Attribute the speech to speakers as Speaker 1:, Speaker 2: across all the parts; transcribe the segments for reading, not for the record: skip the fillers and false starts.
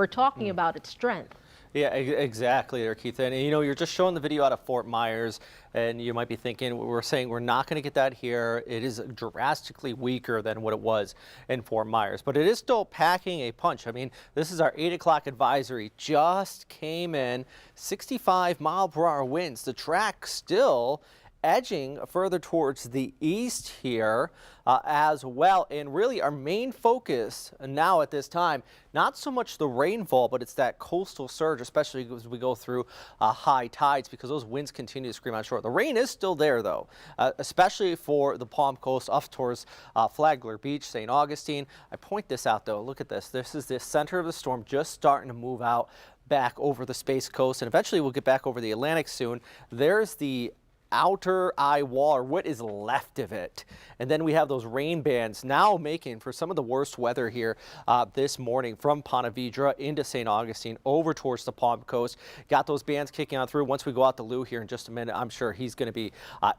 Speaker 1: We're talking about its strength.
Speaker 2: Yeah, exactly there, Keith. And you know, you're just showing the video out of Fort Myers, and you might be thinking, we're saying we're not going to get that here. It is drastically weaker than what it was in Fort Myers, but it is still packing a punch. I mean, this is our 8 o'clock advisory, just came in, 65-mile-per-hour winds. The track still edging further towards the east here as well. And really our main focus now at this time, not so much the rainfall, but it's that coastal surge, especially as we go through high tides, because those winds continue to scream out shore. The rain is still there though, especially for the Palm Coast up towards Flagler Beach, St. Augustine. I point this out though, look at this. This is the center of the storm just starting to move out back over the Space Coast, and eventually we'll get back over the Atlantic soon. There's the outer eye wall, or what is left of it. And then we have those rain bands now making for some of the worst weather here this morning from Ponte Vedra into St. Augustine over towards the Palm Coast. Got those bands kicking on through. Once we go out to Lou here in just a minute, I'm sure he's going to be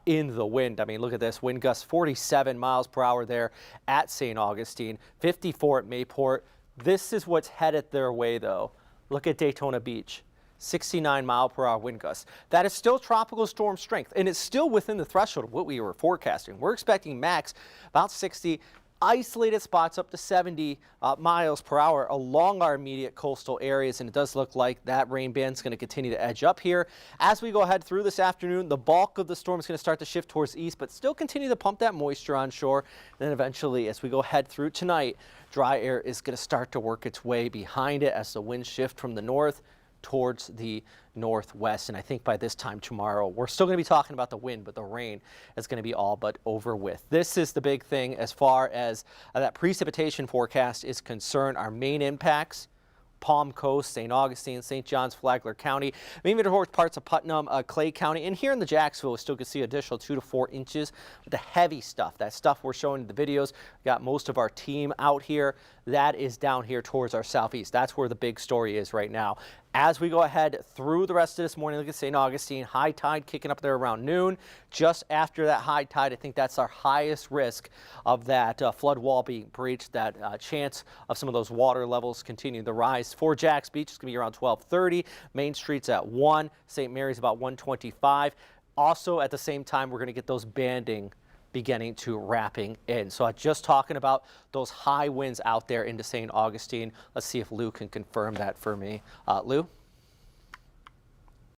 Speaker 2: in the wind. I mean, look at this wind gust, 47 miles per hour there at St. Augustine, 54 at Mayport. This is what's headed their way though. Look at Daytona Beach. 69-mile-per-hour wind gusts. That is still tropical storm strength, and it's still within the threshold of what we were forecasting. We're expecting max about 60, isolated spots up to 70 miles per hour along our immediate coastal areas, and it does look like that rain band is going to continue to edge up here. As we go ahead through this afternoon, the bulk of the storm is going to start to shift towards east, but still continue to pump that moisture on shore. And then eventually, as we go ahead through tonight, dry air is going to start to work its way behind it as the winds shift from the north towards the northwest. And I think by this time tomorrow, we're still going to be talking about the wind, but the rain is going to be all but over with. This is the big thing as far as that precipitation forecast is concerned. Our main impacts: Palm Coast, St. Augustine, St. Johns, Flagler County, maybe towards parts of Putnam, Clay County, and here in the Jacksonville, we still can see additional 2 to 4 inches. But the heavy stuff, that stuff we're showing in the videos, we got most of our team out here. That is down here towards our southeast. That's where the big story is right now. As we go ahead through the rest of this morning, look at St. Augustine, high tide kicking up there around noon. Just after that high tide, I think that's our highest risk of that flood wall being breached, that chance of some of those water levels continuing to rise. For Jacks Beach, it's going to be around 12:30. Main Street's at 1. St. Mary's about 1:25. Also, at the same time, we're going to get those banding beginning to wrapping in. So just talking about those high winds out there into St. Augustine. Let's see if Lou can confirm that for me. Lou?